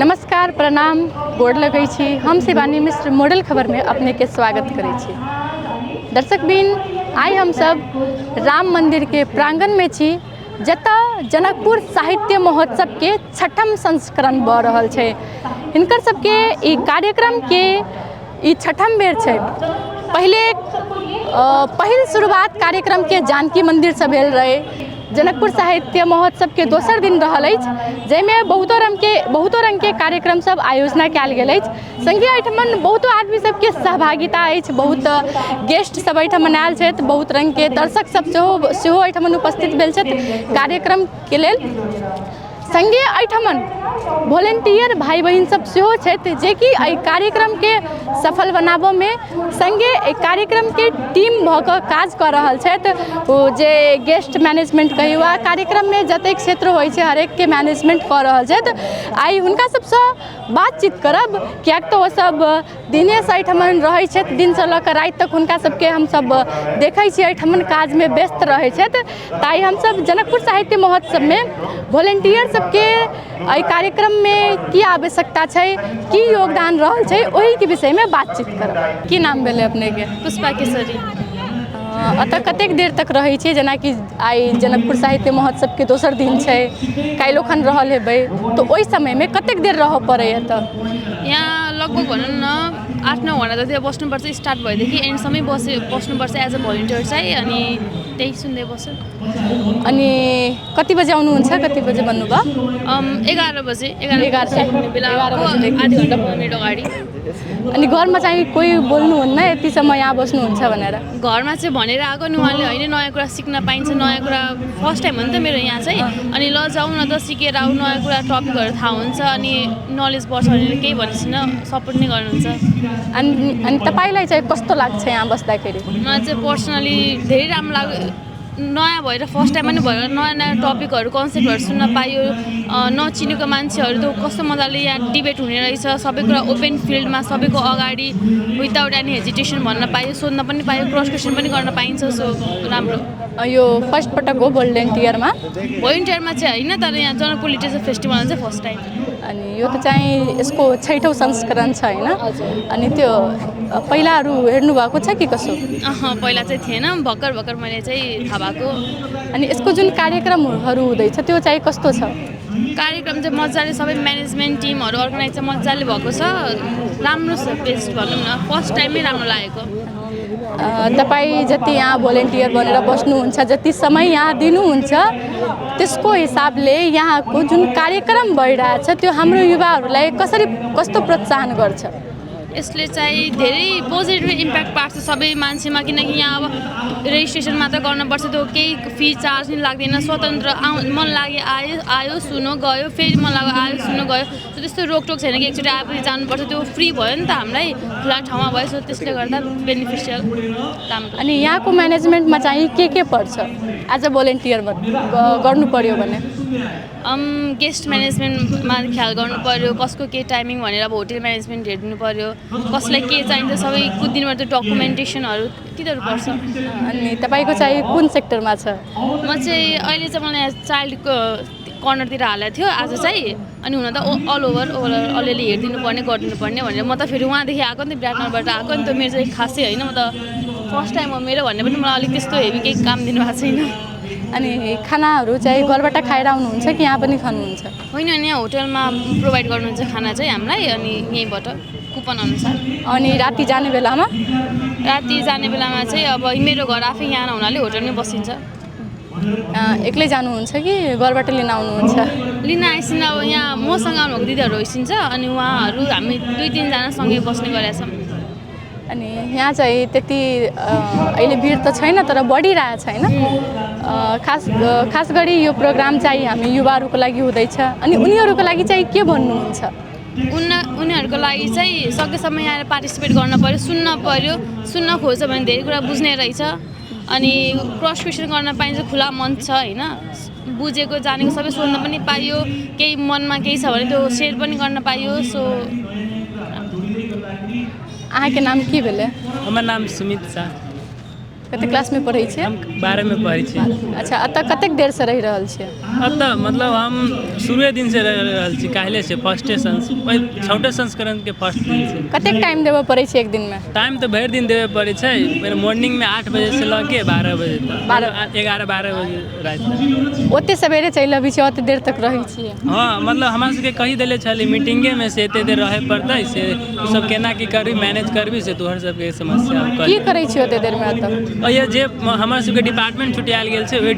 नमस्कार, प्रणाम, गोड़ लगै छी। हम शिवानी मिश्र मॉडल खबर में अपने के स्वागत करै छी। दर्शकबिन, आइ हम सब राम मंदिर के प्रांगण में छी, जतऽ जनकपुर साहित्य महोत्सव के 6ठम संस्करण भ रहल छै। हिनकर सबके ई कार्यक्रम के ई 6ठम बेर छै। पहिल शुरुआत कार्यक्रम के जानकी मंदिर से भेल रहे। जनकपुर साहित्य महोत्सव के दोसर दिन रहल अछि, जाहिमे बहुतो रंग के कार्यक्रम सब आयोजना कयल गेल अछि। संगे एहिठमन बहुतो आदमी सबके सहभागिता अछि, बहुत गेस्ट सब एहिठमन आयल छथि, बहुत रंग के दर्शक सब सेहो एहिठमन उपस्थित भेल छथि कार्यक्रम के लेल। संगे एहिठमन वॉलंटियर भाई बहन सब सेहो छथि, जे कि एहि कार्यक्रम के सफल बनाबऽ में संगे एहि कार्यक्रम के टीम भऽ कऽ काज कऽ रहल छथि। ओ जे गेस्ट मैनेजमेंट कहियो कार्यक्रम में जतेक क्षेत्र होइ छै हरेक के मैनेजमेंट कऽ रहल छथि। आइ हुनका सबसँ बातचीत करब, किएक तऽ ओ सब दिने से एहिठमन रहै छथि, दिन से लऽ कऽ राति तक हुनका सबके हमसब देखै छियै एहिठमन काज में व्यस्त रहै छथि। ताइ हमसब जनकपुर साहित्य महोत्सव में वॉलंटियर सबके एहि कार्यक्रम में की आवश्यकता छै, की योगदान रहल छै, ओही के विषय में बातचीत करब। की नाम भेलै अपने के? पुष्पा केसरी। अतः कतेक देर तक रहै छियै? जेनाकि आइ जनकपुर साहित्य महोत्सव के दोसर दिन छै, काल्हि खन रहल हेबै, तो ओहि समय में कतेक देर रहऽ पड़ैए? त यहाँ लगभग भनौँ न 8-9 घन्टा जति बस्नुपर्छ। स्टार्ट भएदेखि एन्डसम्मै बस्नुपर्छ एज अ भोलिन्टियर चाहिँ। अनि त्यही सुन्दै बस्छु। अनि कति बजे आउनुहुन्छ? कति बजे भन्नुभयो? 11 बजे। 11 बेला आधी घन्टा 15 मिनट अगाडि। अनि घरमा चाहिँ कोही बोल्नुहुन्न यति समय यहाँ बस्नुहुन्छ भनेर? घरमा चाहिँ भनेर आएको नि उहाँले, होइन नयाँ कुरा सिक्न पाइन्छ, नयाँ कुरा फर्स्ट टाइम हो नि त मेरो यहाँ चाहिँ। अनि ल जाउँ न त, सिकेर आऊ, नयाँ कुरा टपिकहरू थाहा हुन्छ, अनि नलेज बढ्छ भनेर केही भनेपछि सपोर्ट नै गर्नुहुन्छ। अनि तपाईँलाई चाहिँ कस्तो लाग्छ यहाँ बस्दाखेरि? मलाई चाहिँ पर्सनली धेरै राम्रो लाग्यो। नयाँ भएर फर्स्ट टाइम पनि भएर नयाँ नयाँ टपिकहरू कन्सेप्टहरू सुन्न पाइयो। नचिनेको मान्छेहरू त कस्तो मजाले यहाँ डिबेट हुने रहेछ, सबै कुरा ओपन फिल्डमा सबैको अगाडि विदाउट एनी हेजिटेसन भन्न पाइयो, सोध्न पनि पाइयो, क्रस क्वेसन पनि गर्न पाइन्छ। सो राम्रो। यो फर्स्ट पटक हो भोलिन्टियरमा? भोलिन्टियरमा चाहिँ होइन, तर यहाँ जनकपुर लिटरेचर फेस्टिभलमा चाहिँ फर्स्ट टाइम। अनि यो त चाहिँ यसको 6ठौँ संस्करण छ होइन? अनि त्यो पहिलाहरू हेर्नु भएको छ कि कसो? पहिला चाहिँ थिएन, भर्खर मैले चाहिँ थाहा भएको। अनि यसको जुन कार्यक्रमहरू हुँदैछ त्यो चाहिँ कस्तो छ? कार्यक्रम चाहिँ मजाले सबै म्यानेजमेन्ट टिमहरू अर्गनाइज चाहिँ मजाले भएको छ। राम्रो छ, बेस्ट भनौँ न, फर्स्ट टाइमै राम्रो लागेको। तपाईँ जति यहाँ भोलिन्टियर बनेर बस्नुहुन्छ, जति समय यहाँ दिनुहुन्छ, त्यसको हिसाबले यहाँको जुन कार्यक्रम भइरहेछ त्यो हाम्रो युवाहरूलाई कस्तो प्रोत्साहन गर्छ? यसले चाहिँ धेरै पोजिटिभ इम्प्याक्ट पार्छ सबै मान्छेमा, किनकि यहाँ अब रेजिस्ट्रेसन मात्र गर्नुपर्छ, त्यो केही फी चार्ज नि लाग्दैन, स्वतन्त्र मन लाग्यो आयो सुन्यो गयो, फेरि मन लाग्यो आयो सुन्यो गयो। त्यस्तो रोकटोक छैन कि एकचोटि आएपछि जानुपर्छ, त्यो फ्री भयो नि त हामीलाई, खुला ठाउँमा भयो। सो त्यसले गर्दा बेनिफिसियल राम्रो। अनि यहाँको म्यानेजमेन्टमा चाहिँ के पर्छ एज अ भोलिन्टियर गर्नु पर्यो भने? गेस्ट म्यानेजमेन्टमा ख्याल गर्नु पर्यो, कसको के टाइमिङ भनेर अब होटेल म्यानेजमेन्ट हेर्नु पर्यो, कसलाई के चाहिन्छ सबै कुदिनुपर्छ, डकुमेन्टेसनहरू तिनीहरू पर्छ। अनि तपाईँको चाहिँ कुन सेक्टरमा छ? म चाहिँ अहिले चाहिँ मलाई चाइल्डको कर्नरतिर हालेको थियो आज चाहिँ। अनि हुन त अल ओभर अलिअलि हेरिदिनु पर्ने गरिदिनु पर्ने भनेर म त फेरि उहाँदेखि आएको नि त, विराटनगरबाट आएको नि त। मेरो चाहिँ खासै होइन, म त फर्स्ट टाइम हो मेरो भन्ने पनि मलाई अलिक त्यस्तो हेभी केही काम दिनुभएको छैन। अनि खानाहरू चाहिँ घरबाट खाएर आउनुहुन्छ कि यहाँ पनि खानुहुन्छ? होइन, यहाँ होटलमा प्रोभाइड गर्नुहुन्छ खाना चाहिँ हामीलाई, अनि यहीँबाट कुपन अनुसार। अनि राति जाने बेलामा? राति जाने बेलामा चाहिँ अब मेरो घर आफै यहाँ हुनाले होटलमै बसिन्छ। एक्लै जानुहुन्छ कि घरबाट लिन आउनुहुन्छ? लिन आइसिन्छ, अब यहाँ मसँग आउनुभएको दिदीहरू होइसिन्छ, अनि उहाँहरू हामी 2-3 जना सँगै बस्ने गरेका छौँ। अनि यहाँ चाहिँ त्यति अहिले भिड त छैन, तर बढिरहेछ होइन? खास गरी यो प्रोग्राम चाहिँ हामी युवाहरूको लागि हुँदैछ। अनि उनीहरूको लागि चाहिँ के भन्नुहुन्छ? उनीहरूको लागि चाहिँ सकेसम्म यहाँ पार्टिसिपेट गर्न पर्यो, सुन्न खोज्छ भने धेरै कुरा बुझ्ने रहेछ। अनि क्रस क्वेसन गर्न पाइन्छ, खुला मन छ होइन? बुझेको जानेको सबै सोध्न पनि पाइयो, केही मनमा केही छ भने त्यो सेयर पनि गर्न पाइयो। सो अहाँके नाम की भेलै? हमर नाम सुमित शाह। कते क्लास में पढ़ै छियै? हम 12 में पढ़ै छियै। अच्छा, अतः कतेक देर से रहि रहल छियै? अतः मतलब हम शुरुए दिन से रह रहल छी, काल्हि से फर्स्टे छोटे संस्करण के फर्स्ट दिन से। कतेक टाइम देबऽ पड़ै छै एक दिन में? टाइम तो भरि दिन देवे पड़े छै, मॉर्निंग में 8 बजे से लऽ के 12 बजे तक, 11-12 बजे रात तक। ओते सवेरे चलि अबै छी, ओते देर तक रहै छियै? हाँ, मतलब हमरा सबके कही देले छली मीटिंगे में से एते देर रहे पड़तै, से तू सब केना की करबी, मैनेज करबी, से तोहर सबके समस्या की करै छी ओते देर में एतऽ? ये जे हमर सबके डिपार्टमेंट छुटियाल गेल छै, ओहि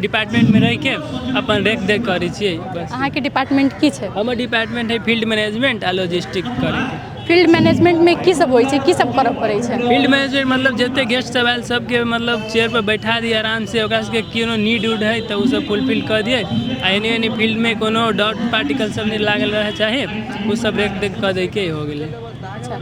डिपार्टमेंट में रह के अपन देख करै छियै बस। अहाँके डिपार्टमेंट की छै? हमर डिपार्टमेंट है फील्ड मैनेजमेंट आ लॉजिस्टिक करे के। फील्ड मैनेजमेंट में की सब होइ छै, की सब करऽ पड़ै छै? फील्ड मैनेजमेंट मतलब जते गेस्ट सब आयल सबके मतलब चेयर पर बैठा दिए आराम से, ओकरा सबके कोनो नीड उड है तो उ सब फुलफिल कर दिए। आ एनी फील्ड में कोनो डॉट पार्टिकल सब नहीं लागल रहे चाहे, उ सब देख कर दे के हो गेलै। अच्छा,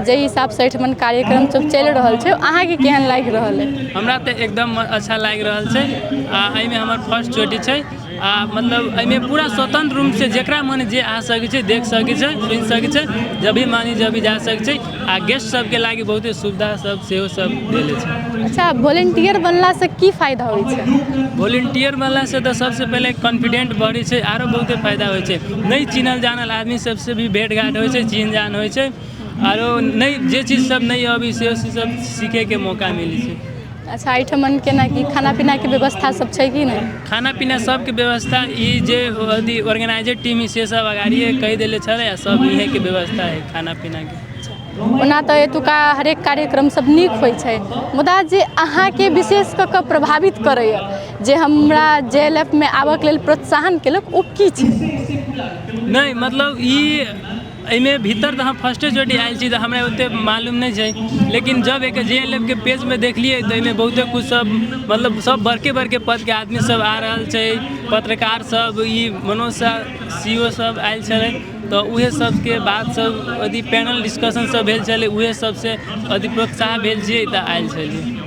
जे हिसाब से एठमन कार्यक्रम सब चलि रहल छै, अहाँके केहन लागि रहल है? हमरा तो एकदम अच्छा लागि रहल छै। आ एहिमे हमर फर्स्ट चोटी छै। आ मतलब एहिमे पूरा स्वतंत्र रूप से जेकरा मन जे आ सकै छै, देख सकै छै, सुनि सकै छै, जब भी मानी जब भी जा सकै छै। आ गेस्ट सबके लागि बहुते सुविधा सब सेहो सब देले छै। अच्छा, वॉलंटियर बनला से की फायदा होइ छै? वॉलंटियर बनला से तो सबसे पहले कॉन्फिडेंट बढ़ै छै, आरो बहुते फायदा होइ छै। नहीं चिन्हल जानल आदमी सबसे भी भेंट घाट होइ छै, चिन्ह जान होइ छै, आरो नहीं जे चीज सब नहीं अभी से सब सीखे के मौका मिलै छै। अच्छा, एहिठमन केना की खाना पीना के व्यवस्था सब छै कि नहीं? खाना पीना सबके व्यवस्था ई जे अथी ऑर्गेनाइजर टीम ही से सब अगाड़िए कहि देले छलै, आ सब इहे के व्यवस्था है खाना पीना के। ओना तऽ एतुका हरेक कार्यक्रम सब नीक होइ छै, मुदा जे अहाँके विशेष कऽ कऽ प्रभावित करैए, जे हमरा JLF में आबऽ के लेल प्रोत्साहन केलक, ओ की छै? नहीं मतलब ई एहिमे भीतर तऽ हम फर्स्टे चोटी आयल छी, तऽ हमरा ओते मालूम नहीं छै। लेकिन जब एक JLF के पेज में देखलिए तो एहिमे बहुते कुछ सब मतलब सब बड़के पद के आदमी सब आ रहल छै, पत्रकार सब, ई मनोज सर CO सब आयल छलै, तो उहे सबके बात सब अथी पैनल डिस्कशन सब भेल छलै, उहे सबसे अथी प्रोत्साहन भेल छियै तऽ आयल छलियै।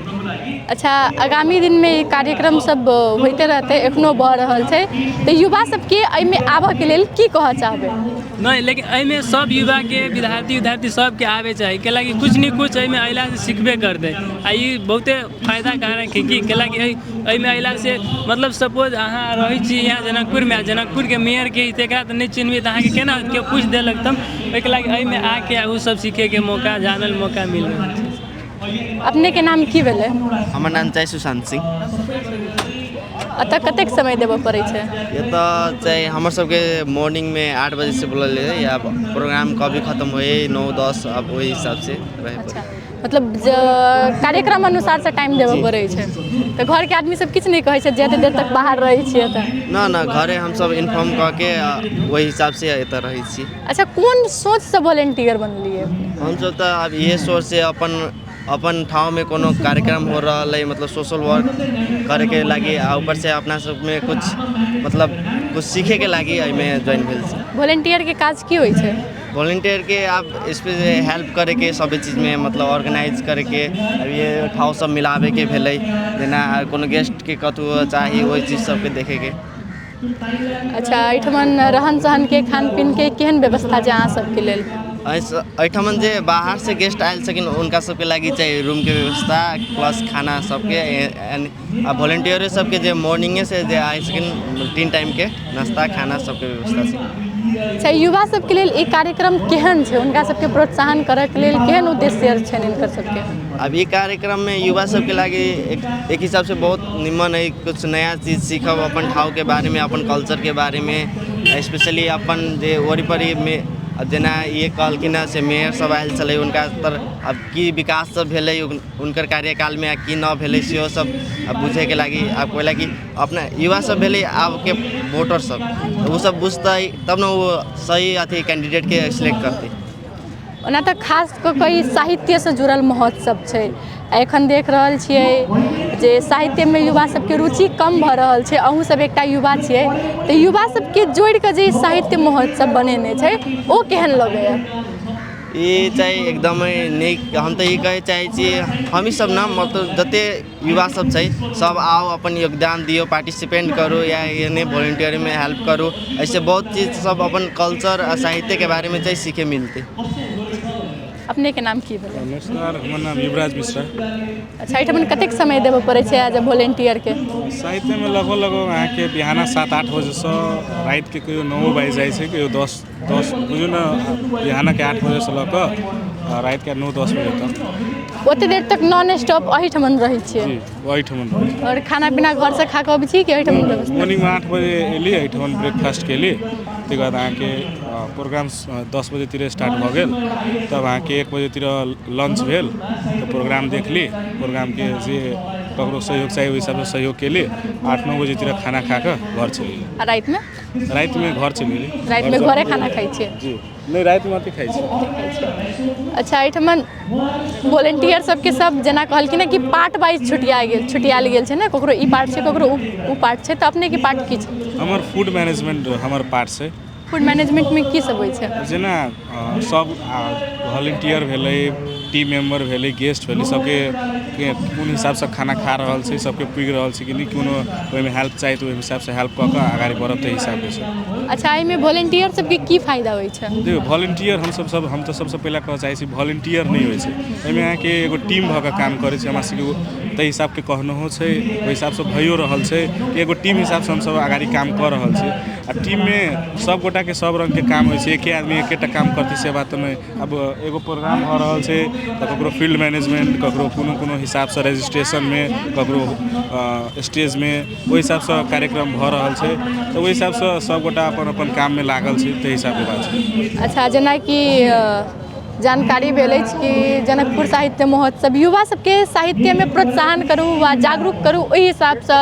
अच्छा, आगामी दिन में कार्यक्रम सब होते रहते, एखनो भऽ रहल छै, तो युवा सबके एहिमे आबऽ के लेल की कहऽ चाहबै? नहीं, लेकिन एहिमे सब युवा के विद्यार्थी सबके आवे चाहिए, कैलाकि कुछ नहीं कुछ एहिमे अयला से सीखबे करते। आ ई बहुते फायदा कारक है कि कैलाकि एहिमे अयला से मतलब सपोज अहाँ रहै छी यहाँ जनकपुर में, जनकपुर के मेयर के तेकरा तऽ नहीं चिन्हबै तऽ अहाँके केना केओ पूछि देलक, तब ओहिके लागि एहिमे आके उ सब सीखे के मौका, जानल मौका मिल रहल छै। अपने के नाम की भेलै? हमर नाम छै सुशांत सिंह। अतः कतेक समय देबऽ पड़ै छै? ये तो चाहे हमर सबके मॉर्निंग में 8 बजे से बोलल है, या प्रोग्राम कभी खत्म होए 9-10, अब वही हिसाब से रहे। अच्छा, मतलब कार्यक्रम अनुसार से टाइम देबऽ पड़ै छै, तो घर के आदमी सब किछु नहीं कहै छै जते देर तक बाहर रहै छियै तऽ? ना घरे हम सब इन्फॉर्म कऽ के वही हिसाब से एतऽ रहै छी। अच्छा, कोन सोच से वॉलंटियर बनलिए? हम सब तो अब ये सोच से अपन ठाव में कोनो कार्यक्रम हो रहा है, मतलब सोशल वर्क करे के लगी, ऊपर से अपना सब में कुछ कुछ सीखे के लगी एहिमे ज्वाइन भेल छी। वॉलंटियर के काज की होइ छै? वॉलंटियर के आप इस पे हेल्प करे के सब चीज में, मतलब ऑर्गेनाइज करे के, अब ये ठाव सब मिलावे के भेलै, जेना कोनो गेस्ट के कतौ चाही वही चीज सबके देखे के। अच्छा, एहिठमन रहन सहन के, खान पीन के केहन व्यवस्था छै अहाँ सबके लेल? एहिठमन जे बाहर से गेस्ट आयल छथिन उनका सबके लागि चाहिए रूम के व्यवस्था प्लस खाना सबके, आ वॉलंटियर सबके जे मॉर्निंगे से जे आयल छथिन 3 टाइम के नाश्ता खाना सबके व्यवस्था छै। अच्छा, युवा सबके लेल ई कार्यक्रम केहन छै? उनका सबके प्रोत्साहन करऽ के लेल केहन उद्देश्य छै इनकर सबके? अब ये कार्यक्रम में युवा सबके लागि एक हिसाब से बहुत निमन है, कुछ नया चीज सीखब अपन ठाव के बारे में, अपन कल्चर के बारे में, स्पेशली अपन जे वरीपरी में अब जेना ये कहलखिन से मेयर सब आयल छलै, उनका तर अब की विकास सब भेलै उनकर कार्यकाल में, की न भेलै सेहो सब अब बुझे के लागि, अब कोई लागि अपना युवा सब भेलै आब के वोटर सब, तो वो सब बुझतै तब न वो सही अथी कैंडिडेट के सिलेक्ट करतै। ओना तऽ खास कऽ कऽ ई साहित्य से जुड़ल महोत्सव छै, एखन देख रहल छियै जे साहित्य में युवा सबके रुचि कम भऽ रहल छै, अहूँ सब एकटा युवा छियै, तऽ युवा सबके जोड़ि कऽ जे साहित्य महोत्सव बनेने छै ओ केहन लगैए? ये चाहे एकदम नीक, हम तो ये कहे चाहे छी हम सब ना, मतलब जते युवा सब छै सब आओ अपन योगदान दियो, पार्टिसिपेट करो, या ये वॉलंटियर में हेल्प करो, ऐसे बहुत चीज़ सब अपन कल्चर और साहित्य के बारे में चाहिए सीखे मिलते। अपने के नाम की भेलै? नमस्कार, हमर नाम युवराज मिश्रा। अच्छा, एहिठाम कतेक समय देबऽ पड़ै छै एज ए वॉलंटियर के? साहित्यमे लगभग अहाँके बिहान 7-8 बजेसँ रातिके कहियो 9 बाजि जाइ छै, कहियो 10 बुझू ने बिहानके 8 बजेसँ लऽ कऽ रातिके 9-10 बजे तक। ओते देर तक नॉन स्टॉप एहिठाम रहै छियै? जी, एहिठाम रहै छी। और खाना पीना घर से खा कऽ अबै छी कि एहिठाम व्यवस्था? मॉर्निंगमे 8 बजे एली, एहिठाम ब्रेकफास्ट केली, तकर बाद अहाँके प्रोग्राम 10 बजे तिर स्टार्ट भऽ गेल, तब अहाँके 1 बजे तिर लंच भेल, तऽ प्रोग्राम देखली, प्रोग्रामके जे ककरो सहयोग चाही ओहि हिसाबसँ सहयोग केली, 8-9 बजे तिर खाना खा कऽ घर चलि गेली। आ रातिमे? रातिमे घर चलि गेली। रातिमे घरे खाना खाइ छियै? जी, नहीं रातिमे अथी खाइ छी। अच्छा, एहिठाम वॉलंटियर सबके सब जेना कहलखिन कि पार्ट वाइज छुटियाल गेल छै ने, ककरो ई पार्ट छै ककरो ओ पार्ट छै, तऽ अपने के पार्ट की छै? हमर फूड मैनेजमेंट हमर पार्ट छै। फूड मैनेजमेंटमे की सब होइ छै? जेना सब वॉलंटियर भेलै, टीम मेंबर भेलै, गेस्ट भेलै, सबके कोन हिसाबसँ खाना खा रहल छै, सबके पुगि रहल छै कि नहीं, कोनो ओहिमे हेल्प चाही तऽ ओहि हिसाबसँ हेल्प कऽ कऽ आगाड़ी बढ़ब ताहि हिसाबसँ छै। अच्छा, एहिमे वॉलंटियर सबके की फायदा होइ छै? देखियौ, वॉलंटियर हम तऽ सबसँ पहिले कहऽ चाहै छी वॉलंटियर नहीं होइ छै, एहिमे अहाँके एगो टीम भऽ कऽ काम करै छै। हमरा सबके ताहि हिसाबके कहनहो छै, ओहि हिसाबसँ भइयो रहल छै कि एगो टीम हिसाबसँ हमसब आगाड़ी काम कऽ रहल छी। आ टीममे सब गोटाके सब रङ्गके काम होइ छै, एके आदमी एकेटा काम करतै से बात तऽ नहीं। अब एगो प्रोग्राम भऽ रहल छै तऽ ककरो फील्ड मैनेजमेंट, ककरो कोनो हिसाबसँ रजिस्ट्रेशनमे, ककरो स्टेजमे, ओहि हिसाबसँ कार्यक्रम भऽ रहल छै, तऽ ओहि हिसाबसँ सब गोटा अपन अपन काममे लागल छै, ताहि हिसाबके बात छै। अच्छा, जेनाकि जानकारी भेल अछि कि जनकपुर साहित्य महोत्सव युवा सबके साहित्यमे प्रोत्साहन करू वा जागरूक करू, ओहि हिसाबसँ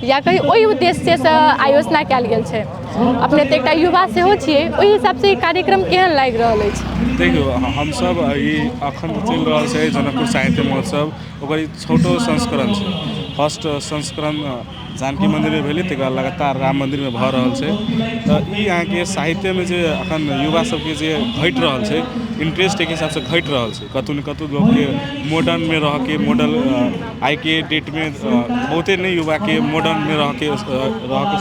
या कहीं ओहि उद्देश्यसँ आयोजना कयल गेल छै। अपने तऽ एकटा युवा सेहो छियै, ओहि हिसाबसँ ई कार्यक्रम केहन लागि रहल अछि? देखियौ, हमसब ई एखन चलि रहल छै जनकपुर साहित्य महोत्सव, ओकर ई छोटो संस्करण छै। फर्स्ट संस्करण जानकी मन्दिरमे भेलै, तकर बाद लगातार राम मन्दिरमे भऽ रहल छै। तऽ ई अहाँके साहित्यमे जे एखन युवा सबके जे घटि रहल छै, इंटरेस्ट एक हिसाबसँ घटि रहल छै। कतहु ने कतहु लोकके मॉडर्नमे रहके, आइके डेटमे बहुते नहीं युवाके मॉडर्नमे रहके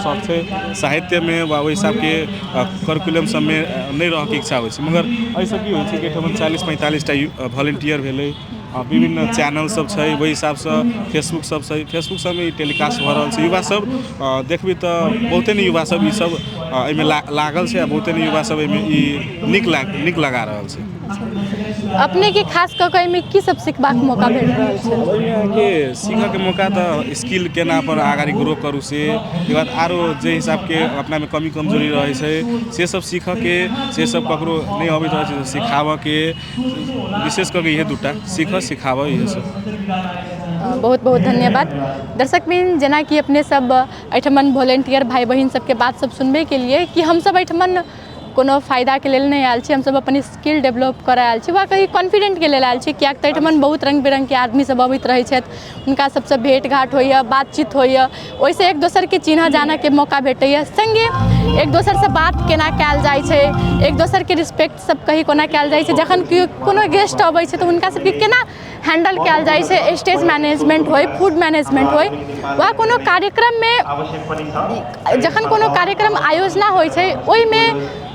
शौक छै, साहित्यमे वा ओहि हिसाबके करिकुलम सबमे नहीं रहके इच्छा होइ छै। मगर एहिसँ की होइ छै कि एहिठाम 40-45 टा वॉलंटियर भेलै, विभिन्न चैनल सब छै, ओहि हिसाबसँ फेसबुक सब छै, फेसबुक सबमे ई टेलीकास्ट भऽ रहल छै। युवा सब देखबै तऽ बहुते नहीं युवा सब ई सब एहिमे लागल छै, आ बहुते नहीं युवा सब एहिमे ई नीक लगा रहल छै। अपने के खास कऽ कऽ एहिमे की सब सिखबाक मौका भेट रहल छै? एहिमे अहाँके सीखऽके मौका तऽ स्किल केना अपन आगाड़ी ग्रो करू, से तकर बाद आरो जे हिसाबके अपनामे कमी कमजोरी रहै छै से सब सीखऽके, से सब ककरो नहीं अबैत रहै छै तऽ सिखाबऽके, विशेष कऽ के इहे दूटा सिखाबऽ इहे सब। बहुत बहुत धन्यवाद। दर्शकबिन, जेना कि अपने सब एहिठमन वॉलंटियर भाई बहिन सबके बात सब सुनबे के लिए कि हमसब एहिठमन कोनो फायदाके लेल नहीं आयल छी, हमसब अपन स्किल डेवलप करऽ आयल छी वा कहीं कॉन्फिडेंटके लेल आयल छी। किएक तऽ एहिठमन बहुत रंग बिरंगके आदमी सब अबैत रहै छथि, हुनका सबसँ भेँट घाट होइए, बातचीत होइए, ओहिसँ एक दोसरके चिन्ह जानऽके मौका भेटैए। संगे एक दोसरसँ बात केना कयल जाइ छै, एक दोसरके रिस्पेक्ट सब कहीं कोना कयल जाइ छै, जखन कोनो गेस्ट अबै छै तऽ हुनका सबके केना हैंडल कयल जाइ छै, स्टेज मैनेजमेंट होइ, फूड मैनेजमेंट होइ, वा कोनो कार्यक्रममे जखन कोनो कार्यक्रम आयोजना होइ छै ओहिमे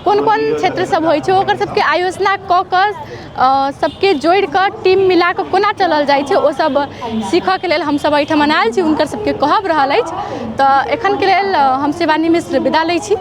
कोन कोन क्षेत्र सब होइ छै, ओकर सबके आयोजना कऽ कऽ सबके जोड़ि कऽ टीम मिला कऽ कोना चलल जाइ छै, ओ सब सीखऽके लेल हमसब एहिठाम आयल छी, हुनकर सबके कहब रहल अछि। तऽ एखनके लेल हम शिवानी मिश्र विदा लै छी।